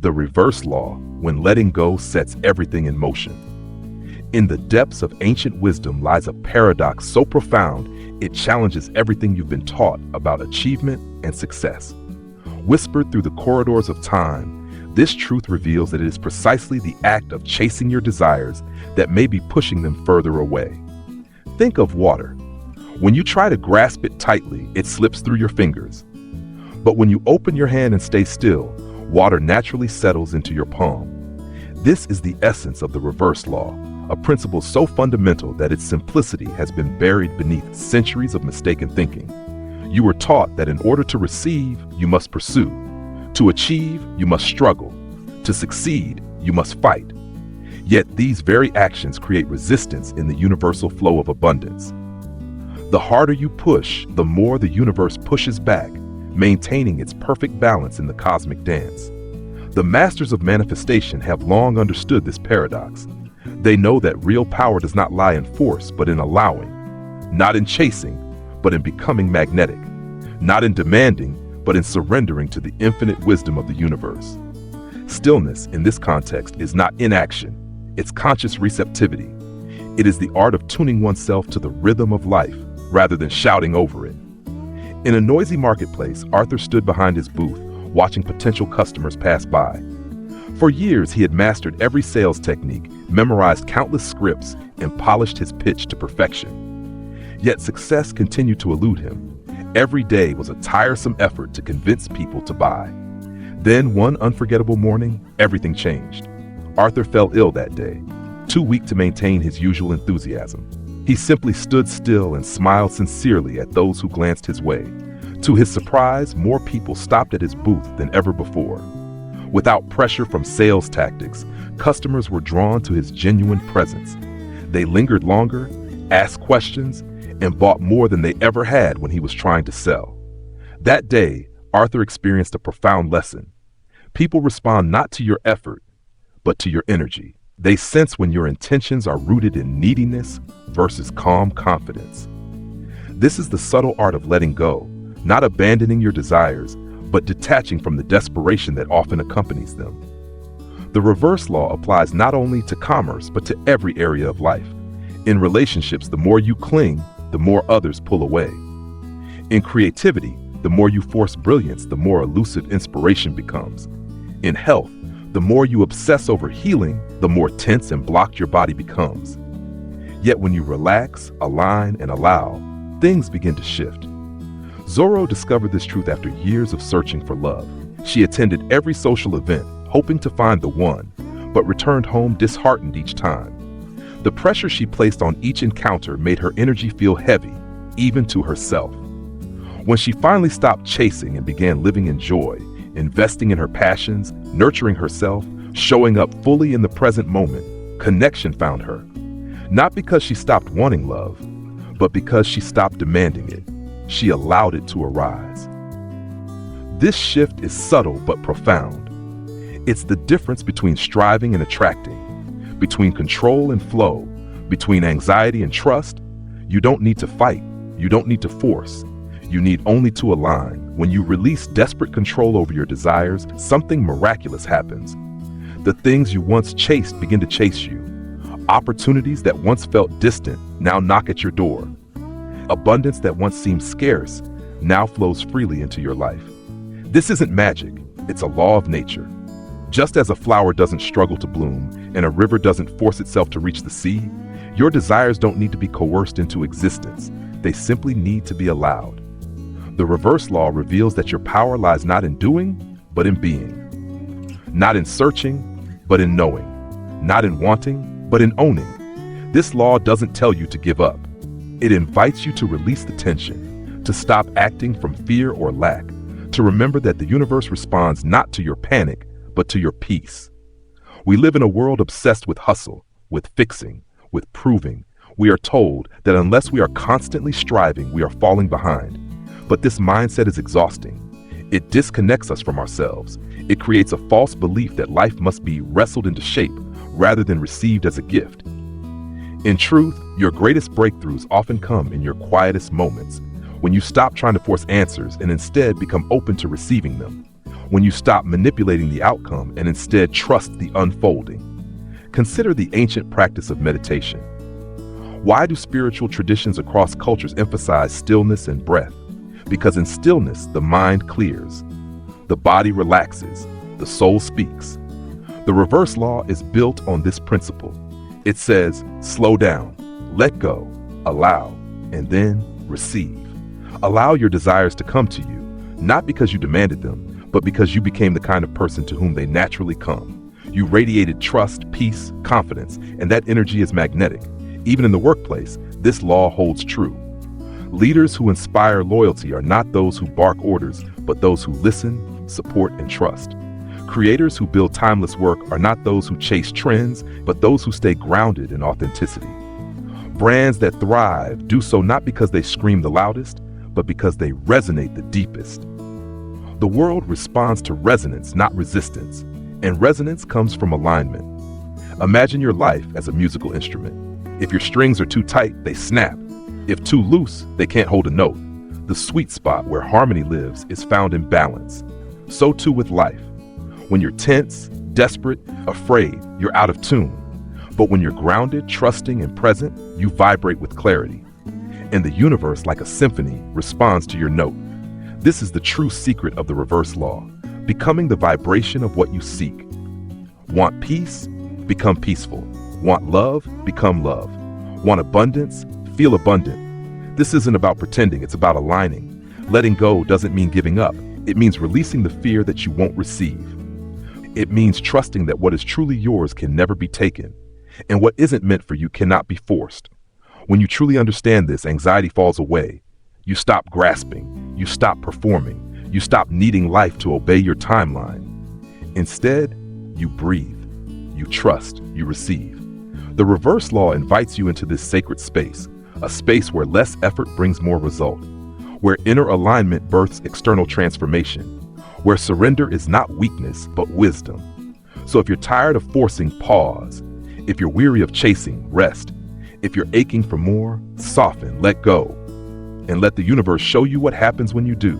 The reverse law, when letting go sets everything in motion. In the depths of ancient wisdom lies a paradox so profound it challenges everything you've been taught about achievement and success. Whispered through the corridors of time, this truth reveals that it is precisely the act of chasing your desires that may be pushing them further away. Think of water. When you try to grasp it tightly, it slips through your fingers. But when you open your hand and stay still, water naturally settles into your palm. This is the essence of the reverse law, a principle so fundamental that its simplicity has been buried beneath centuries of mistaken thinking. You were taught that in order to receive, you must pursue. To achieve, you must struggle. To succeed, you must fight. Yet these very actions create resistance in the universal flow of abundance. The harder you push, the more the universe pushes back, maintaining its perfect balance in the cosmic dance. The masters of manifestation have long understood this paradox. They know that real power does not lie in force, but in allowing. Not in chasing, but in becoming magnetic. Not in demanding, but in surrendering to the infinite wisdom of the universe. Stillness, in this context, is not inaction. It's conscious receptivity. It is the art of tuning oneself to the rhythm of life, rather than shouting over it. In a noisy marketplace, Arthur stood behind his booth, watching potential customers pass by. For years, he had mastered every sales technique, memorized countless scripts, and polished his pitch to perfection. Yet success continued to elude him. Every day was a tiresome effort to convince people to buy. Then, one unforgettable morning, everything changed. Arthur fell ill that day, too weak to maintain his usual enthusiasm. He simply stood still and smiled sincerely at those who glanced his way. To his surprise, more people stopped at his booth than ever before. Without pressure from sales tactics, customers were drawn to his genuine presence. They lingered longer, asked questions, and bought more than they ever had when he was trying to sell. That day, Arthur experienced a profound lesson. People respond not to your effort, but to your energy. They sense when your intentions are rooted in neediness versus calm confidence. This is the subtle art of letting go, not abandoning your desires, but detaching from the desperation that often accompanies them. The reverse law applies not only to commerce, but to every area of life. In relationships, the more you cling, the more others pull away. In creativity, the more you force brilliance, the more elusive inspiration becomes. In health, the more you obsess over healing, the more tense and blocked your body becomes. Yet when you relax, align, and allow, things begin to shift. Zorro discovered this truth after years of searching for love. She attended every social event, hoping to find the one, but returned home disheartened each time. The pressure she placed on each encounter made her energy feel heavy, even to herself. When she finally stopped chasing and began living in joy, investing in her passions, nurturing herself, showing up fully in the present moment, connection found her. Not because she stopped wanting love, but because she stopped demanding it. She allowed it to arise. This shift is subtle but profound. It's the difference between striving and attracting, between control and flow, between anxiety and trust. You don't need to fight. You don't need to force. You need only to align. When you release desperate control over your desires, something miraculous happens. The things you once chased begin to chase you. Opportunities that once felt distant now knock at your door. Abundance that once seemed scarce now flows freely into your life. This isn't magic, it's a law of nature. Just as a flower doesn't struggle to bloom and a river doesn't force itself to reach the sea, your desires don't need to be coerced into existence. They simply need to be allowed. The reverse law reveals that your power lies not in doing, but in being. Not in searching, but in knowing. Not in wanting, but in owning. This law doesn't tell you to give up. It invites you to release the tension, to stop acting from fear or lack, to remember that the universe responds not to your panic, but to your peace. We live in a world obsessed with hustle, with fixing, with proving. We are told that unless we are constantly striving, we are falling behind. But this mindset is exhausting. It disconnects us from ourselves. It creates a false belief that life must be wrestled into shape rather than received as a gift. In truth, your greatest breakthroughs often come in your quietest moments, when you stop trying to force answers and instead become open to receiving them. when you stop manipulating the outcome and instead trust the unfolding. Consider the ancient practice of meditation. Why do spiritual traditions across cultures emphasize stillness and breath? Because in stillness, the mind clears, the body relaxes, the soul speaks. The reverse law is built on this principle. It says, slow down, let go, allow, and then receive. Allow your desires to come to you, not because you demanded them, but because you became the kind of person to whom they naturally come. You radiated trust, peace, confidence, and that energy is magnetic. Even in the workplace, this law holds true. Leaders who inspire loyalty are not those who bark orders, but those who listen, support, and trust. Creators who build timeless work are not those who chase trends, but those who stay grounded in authenticity. Brands that thrive do so not because they scream the loudest, but because they resonate the deepest. The world responds to resonance, not resistance, and resonance comes from alignment. Imagine your life as a musical instrument. If your strings are too tight, they snap. If too loose, they can't hold a note. The sweet spot where harmony lives is found in balance. So too with life. When you're tense, desperate, afraid, you're out of tune. But when you're grounded, trusting, and present, you vibrate with clarity. And the universe, like a symphony, responds to your note. This is the true secret of the reverse law, becoming the vibration of what you seek. Want peace? Become peaceful. Want love? Become love. Want abundance? Feel abundant. This isn't about pretending, it's about aligning. Letting go doesn't mean giving up. It means releasing the fear that you won't receive. It means trusting that what is truly yours can never be taken, and what isn't meant for you cannot be forced. When you truly understand this, anxiety falls away. You stop grasping. You stop performing. You stop needing life to obey your timeline. Instead, you breathe. You trust. You receive. The reverse law invites you into this sacred space, a space where less effort brings more result, where inner alignment births external transformation, where surrender is not weakness, but wisdom. So if you're tired of forcing, pause. If you're weary of chasing, rest. If you're aching for more, soften, let go, and let the universe show you what happens when you do.